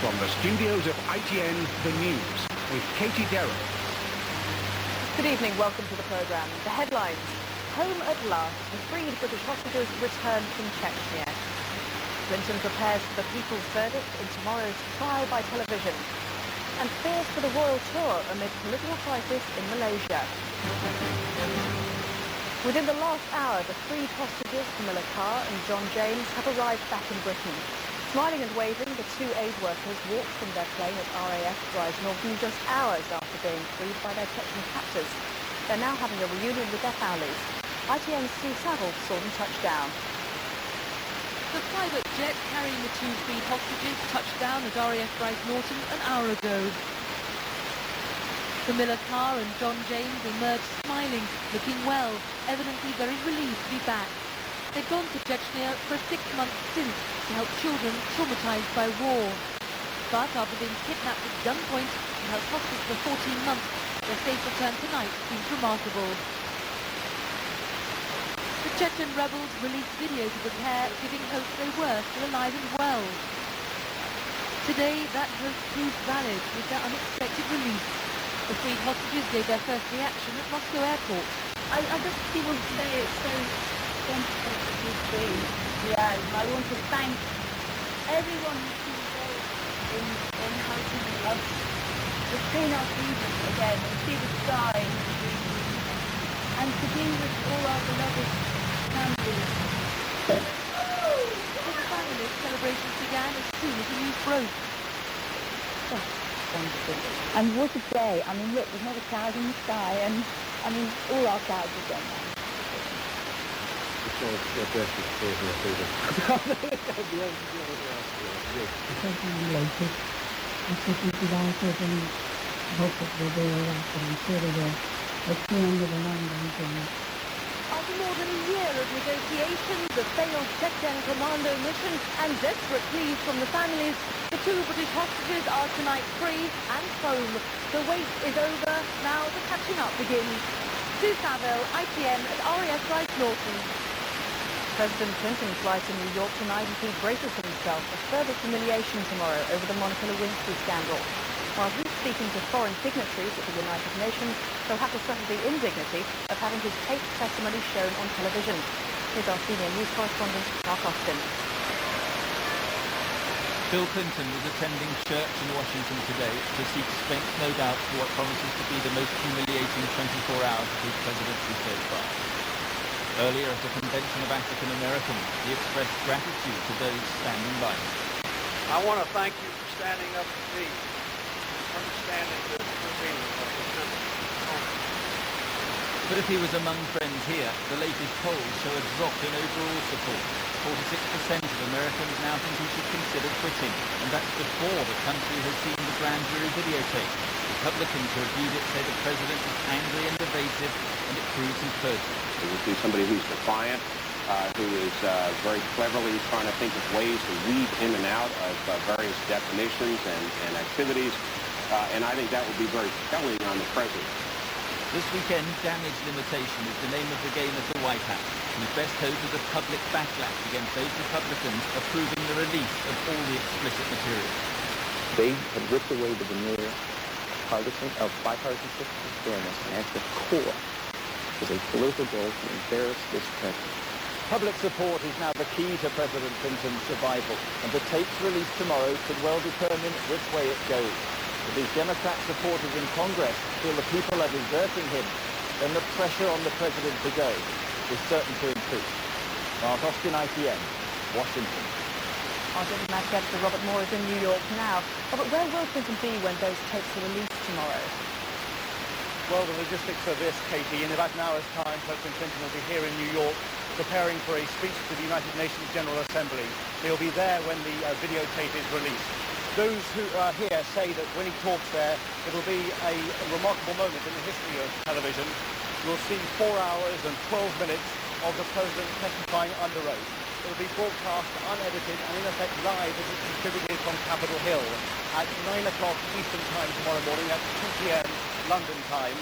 From the studios of ITN, The News, with Katie Derrick. Good evening, welcome to the programme. The headlines: home at last, the freed British hostages return from Chechnya. Clinton prepares for the people's verdict in tomorrow's trial by television. And fears for the royal tour amid political crisis in Malaysia. Within the last hour, the freed hostages Camilla Carr and John James have arrived back in Britain. Smiling and waving, the two aid workers walked from their plane at RAF Brize Norton just hours after being freed by their Chechen captors. They're now having a reunion with their families. ITN's Sue Saville saw them touch down. The private jet carrying the two freed hostages touched down at RAF Brize Norton an hour ago. Camilla Carr and John James emerged smiling, looking well, evidently very relieved to be back. They'd gone to Chechnya for a 6-month stint to help children traumatized by war. But after being kidnapped at gunpoint and held hostage for 14 months, their safe return tonight seems remarkable. The Chechen rebels released videos of the pair giving hope they were still alive and well. Today, that hope proved valid with their unexpected release. The freed hostages gave their first reaction at Moscow airport. I just want to say it's so wonderful to be free. Yeah, I want to thank everyone who's been involved in helping us to gain our freedom again and see the sky and to be with all our beloved families. For the families, celebrations began as soon as the news broke. Oh, wonderful. And what a day. I mean, look, there's not a cloud in the sky, and I mean, all our clouds are gone now. After more than a year of negotiations, a failed Chechen commando mission and desperate pleas from the families, the two British hostages are tonight free and home. The wait is over, now the catching up begins. Sue Saville, ITN at RAF Brize Norton. President Clinton flies to New York tonight as he braces himself for further humiliation tomorrow over the Monica Lewinsky scandal. While he's speaking to foreign dignitaries at the United Nations, he'll have to suffer the indignity of having his taped testimony shown on television. Here's our senior news correspondent, Mark Austin. Bill Clinton was attending church in Washington today to seek strength, no doubt, for what promises to be the most humiliating 24 hours of his presidency so far. Earlier at a convention of African Americans, he expressed gratitude to those standing by him. I want to thank you for standing up for me, understanding the feeling of the country. But if he was among friends here, the latest polls show a drop in overall support. 46% of Americans now think he should consider quitting, and that's before the country has seen the grand jury videotape. Republicans who have viewed it say the president is angry and evasive, and it proves his perjury. It would be somebody who's defiant, who is very cleverly trying to think of ways to weave in and out of various definitions and activities, and I think that would be very telling on the president. This weekend, damage limitation is the name of the game at the White House, whose best hope is a public backlash against those Republicans approving the release of all the explicit material. They have ripped away the veneer of bipartisanship and fairness, and at the core is a political goal to embarrass this country. Public support is now the key to President Clinton's survival, and the tapes released tomorrow could well determine which way it goes. If his Democrat supporters in Congress feel the people are deserting him, then the pressure on the president to go is certain to increase. Mark Austin, ITN, Washington. Our diplomat gets to Robert Moore is in New York now. Robert, where will Clinton be when those tapes are released tomorrow? Well, the logistics of this, Katie, in about an hour's time, President Clinton will be here in New York preparing for a speech to the United Nations General Assembly. He'll be there when the videotape is released. Those who are here say that when he talks there, it'll be a remarkable moment in the history of television. You'll see 4 hours and 12 minutes of the president testifying under oath. It'll be broadcast unedited and in effect live as it's distributed from Capitol Hill at 9 o'clock Eastern Time tomorrow morning. That's 2 p.m. London time.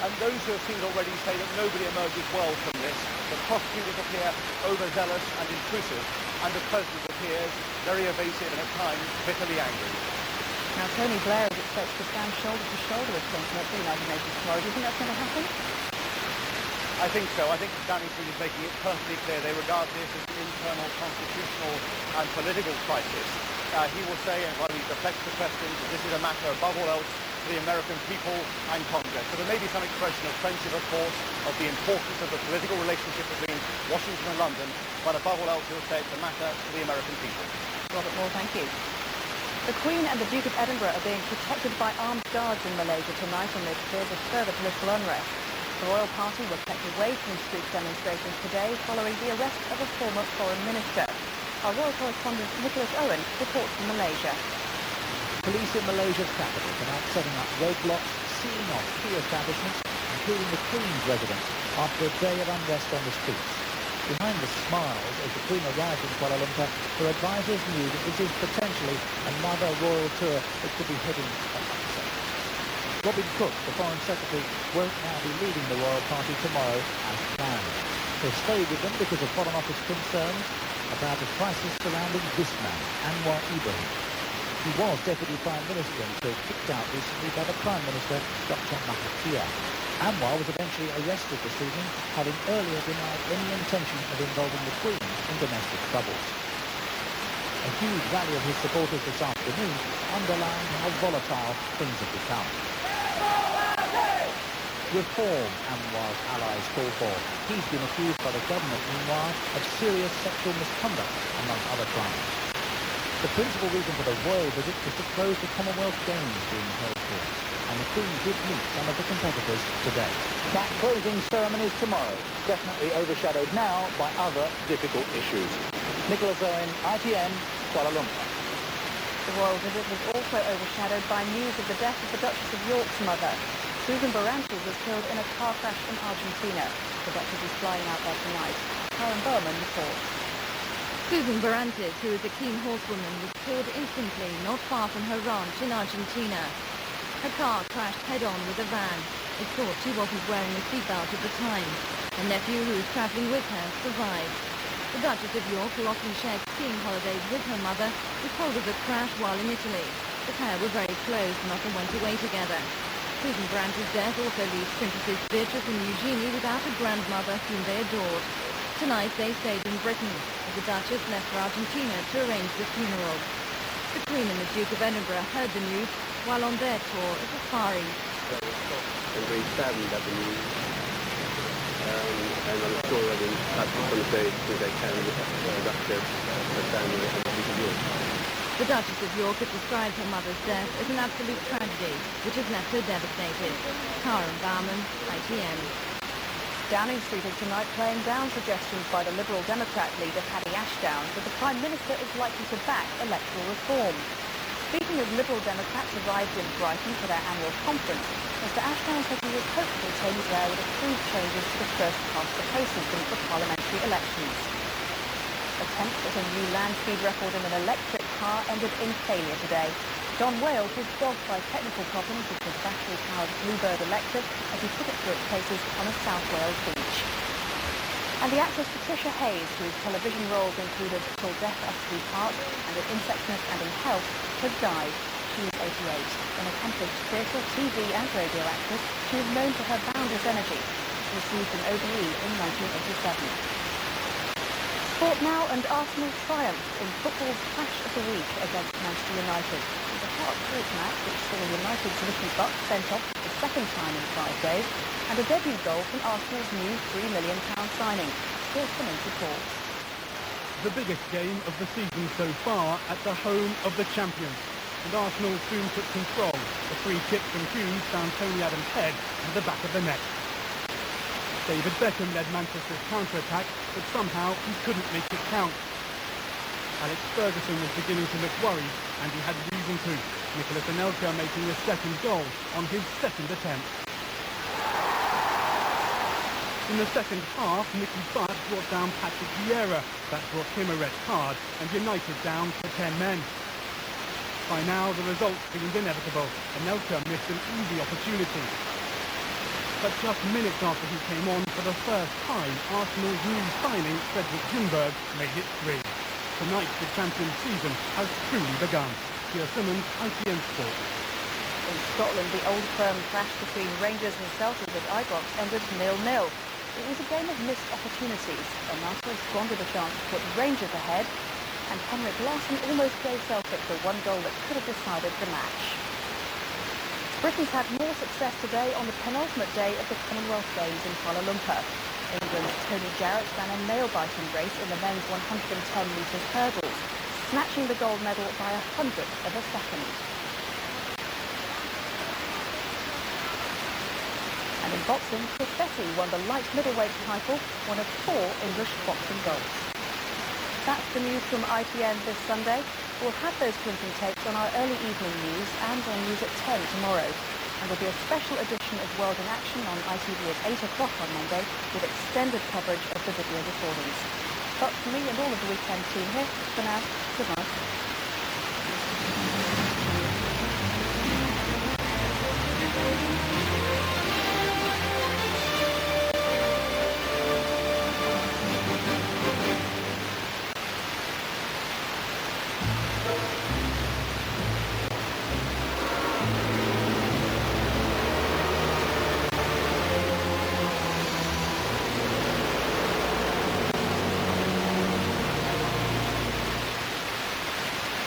And those who have seen it already say that nobody emerges well from this. The prosecutors appear overzealous and intrusive, and the president appears very evasive and at times bitterly angry. Now, Tony Blair is expected to stand shoulder to shoulder with Clinton at the United Nations tomorrow. Do you think that's going to happen? I think so. I think Downing Street is making it perfectly clear they regard this as an internal constitutional and political crisis. He will say, and while he deflects the questions, that this is a matter above all else for the American people and Congress. So there may be some expression of friendship, of course, of the importance of the political relationship between Washington and London, but above all else he'll say it's a matter for the American people. Robert Moore, thank you. The Queen and the Duke of Edinburgh are being protected by armed guards in Malaysia tonight amid fears of further political unrest. The royal party were kept away from street demonstrations today following the arrest of a former foreign minister. Our royal correspondent Nicholas Owen reports from Malaysia. Police in Malaysia's capital tonight setting up roadblocks, sealing off key establishments, including the Queen's residence, after a day of unrest on the streets. Behind the smiles as the Queen arrived in Kuala Lumpur, her advisers knew that this is potentially another royal tour that could be heading for upset. Robin Cook, the Foreign Secretary, won't now be leading the royal party tomorrow as planned. He'll stay with them because of Foreign Office concerns about the crisis surrounding this man, Anwar Ibrahim. He was Deputy Prime Minister until kicked out recently by the Prime Minister, Dr. Mahathir. Anwar was eventually arrested this evening, having earlier denied any intention of involving the Queen in domestic troubles. A huge rally of his supporters this afternoon underlined how volatile things have become. Reform, Anwar's allies call for. He's been accused by the government, meanwhile, of serious sexual misconduct, among other crimes. The principal reason for the royal visit was to close the Commonwealth Games being held here, and the Queen did meet some of the competitors today. That closing ceremony is tomorrow, definitely overshadowed now by other difficult issues. Nicholas Owen, ITN, Kuala Lumpur. The royal visit was also overshadowed by news of the death of the Duchess of York's mother. Susan Barantes was killed in a car crash in Argentina. The Duchess is flying out there tonight. Karen Berman reports. Susan Barantes, who is a keen horsewoman, was killed instantly not far from her ranch in Argentina. Her car crashed head-on with a van. It's thought she wasn't wearing a seatbelt at the time. Her nephew, who was travelling with her, survived. The Duchess of York, who often shared skiing holidays with her mother, was told of the crash while in Italy. The pair were very close and often went away together. Susan Barantes' death also leaves Princesses Beatrice and Eugenie without a grandmother whom they adored. Tonight they stayed in Britain, as the Duchess left for Argentina to arrange the funeral. The Queen and the Duke of Edinburgh heard the news while on their tour at the Far East. I'm very saddened at the news, and I'm sure that in perhaps some days I can Duchess, her family, and the Duke of York. The Duchess of York has described her mother's death as an absolute tragedy, which has left her devastated. Karen Bauman, ITN. Downing Street is tonight playing down suggestions by the Liberal Democrat leader Paddy Ashdown that the Prime Minister is likely to back electoral reform. Speaking as Liberal Democrats arrived in Brighton for their annual conference, Mr Ashdown said he was hopeful Tony Blair would approve changes to the first-past-the-post system for parliamentary elections. Attempts at a new land speed record in an electric car ended in failure today. Don Wales was dogged by technical problems with his battery-powered Bluebird Electric as he put it through its paces on a South Wales beach. And the actress Patricia Hayes, whose television roles included Till Death Us Do Part and In Insectness and in Health, has died. She was 88. An accomplished theatre, TV and radio actress, she is known for her boundless energy. She received an OBE in 1987. Sport now, and Arsenal triumphed in football's clash of the week against Manchester United. It was a hard-fought match which saw United's Ricky Buck sent off for the second time in 5 days, and a debut goal from Arsenal's new £3 million signing. Phil Simmons reports. The biggest game of the season so far at the home of the champions, and Arsenal soon took control. A free kick from Hughes found Tony Adams' head at the back of the net. David Beckham led Manchester's counter-attack, but somehow he couldn't make it count. Alex Ferguson was beginning to look worried, and he had reason to. Nicolas Anelka making the second goal on his second attempt. In the second half, Nicky Butt brought down Patrick Vieira. That brought him a red card, and United down to 10 men. By now, the result seemed inevitable. Anelka missed an easy opportunity. But just minutes after he came on for the first time, Arsenal's new signing, Fredrik Ljungberg, made it 3. Tonight, the champions' season has truly begun. Keir Simmons, ITN Sport. In Scotland, the old firm clash between Rangers and Celtic at Ibrox ended 0-0. It was a game of missed opportunities. Onata squandered a chance to put Rangers ahead, and Henrik Larsson almost gave Celtic the one goal that could have decided the match. Britain's had more success today on the penultimate day of the Commonwealth Games in Kuala Lumpur. England's Tony Jarrett ran a nail-biting race in the men's 110 metres hurdles, snatching the gold medal by 100th of a second. And in boxing, Chris Betty won the light middleweight title, one of 4 English boxing golds. That's the news from ITN this Sunday. We'll have those Clinton takes on our early evening news and on News at 10 tomorrow. And there'll be a special edition of World in Action on ITV at 8 o'clock on Monday with extended coverage of the video recordings. But for me and all of the weekend team here, for now, good night.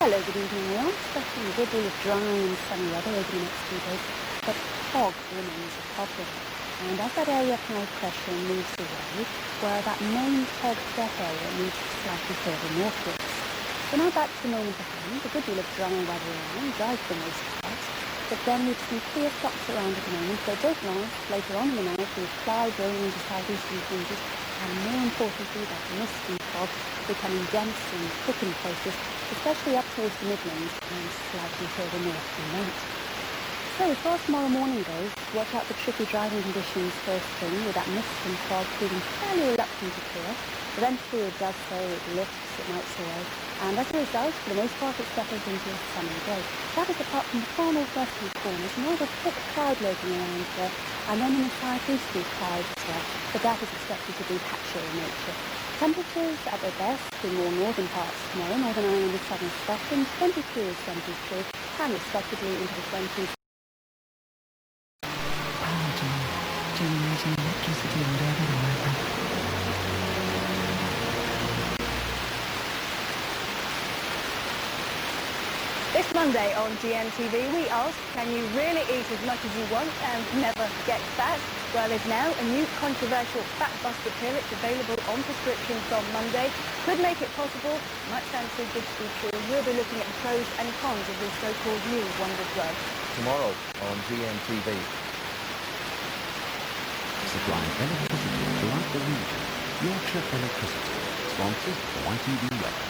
Hello, good evening. We are expecting a good deal of dry and sunny weather over the next few days, but fog remains a problem. And as that area of high pressure moves away, where that main fog threat area moves slightly further northwards. So now back to the moment at hand, a good deal of dry weather around, dry for the most part, but then with some clear spots around at the moment, they don't last. Later on in the night, with cloud rolling into southeastern fringes, and more importantly, that misty fog becoming dense and thick in places, especially up towards the Midlands and slightly further north than that. So as far as tomorrow morning goes, watch out for tricky driving conditions first thing, with that mist and fog proving fairly reluctant to clear. Eventually it does so, it lifts, it melts away, and as a result, for the most part, it settles into a sunny day. That is apart from the far northwestern corners, and there's a thick cloud lurking around there, and then in the southeasterly clouds as well, but that is expected to be patchy in nature. Temperatures at their best in more northern parts tomorrow, Northern Ireland and southern Scotland, 22 is 73, and respectively into the 20s. Power generating electricity whatever the weather. This Monday on GMTV, we ask, can you really eat as much as you want and never get fat? Well, there's now a new controversial Fat Buster pill. It's available on prescription from Monday. Could make it possible. Might sound too good to be true. We'll be looking at the pros and cons of this so-called new wonder drug. Tomorrow on GMTV. Supplying electricity throughout the region. Yorkshire Electricity. Sponsored by ITV Weather.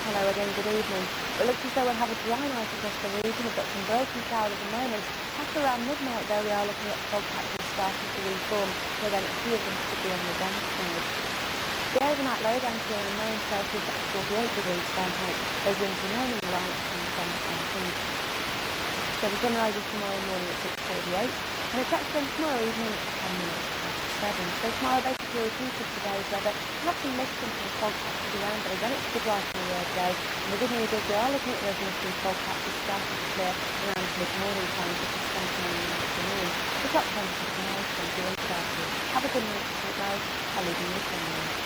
Hello again, good evening. It looks as though we'll have a dry night across the region. We've got some broken cloud at the moment. After around midnight, though, we are looking at fog patches starting to reform, so then a few of them should be on the damp side. The overnight low down to a 9 Celsius at 48 degrees Fahrenheit. Those winds remaining light and some southeast. So the sunrise is tomorrow morning at 6:48, and it's actually tomorrow evening at 10 minutes past 7. So tomorrow basically repeated today's weather. We'll have some mist and some fog patches around, but again it's a good light on the air today. And the good news is we are looking at those mist and fog patches starting to clear around mid-morning time, which is sometime in the afternoon. The top temperature tomorrow is 28 Celsius. Have a good night, guys. I'll leave you with you.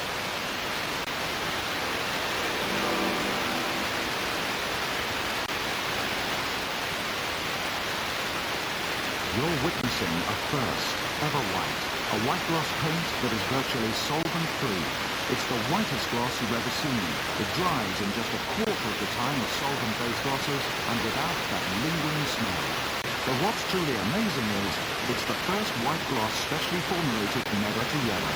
You're witnessing a first ever white. A white gloss paint that is virtually solvent-free. It's the whitest gloss you've ever seen. It dries in just a quarter of the time of solvent-based glosses and without that lingering smell. But what's truly amazing is, it's the first white gloss specially formulated never to yellow.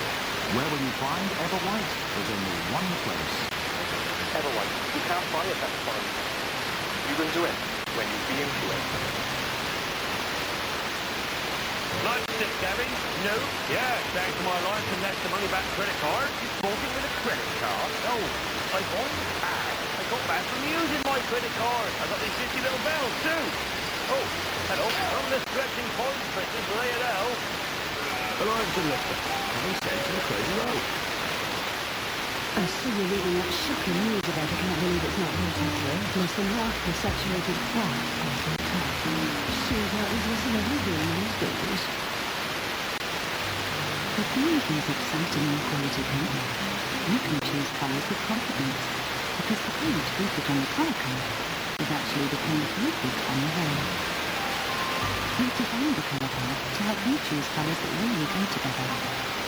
Where will you find Ever White? There's only one place. Ever White. You can't buy it that far. You will do it when you be into it. Lipstick, Gary? No? Yeah, thanks to my life and that's the money back credit card. You bought it with a credit card? No, I bought it with cash. I got back from using my credit card. I got these 50 little bells too. Oh, hello. I'm the stretching points, but just lay it out. Arrived to Leicester, having sent to the Crazy Road. I see you're reading that shocking news about it. I can't believe it's not here till today. plus the darkly saturated white on the top. Silver is as lovely green as gold. But beneath these exciting and quality paint, you can choose colours with confidence, because the paint we put on the colour card is actually the paint you put on the wall. We've designed the colour card to help you choose colours that really go together.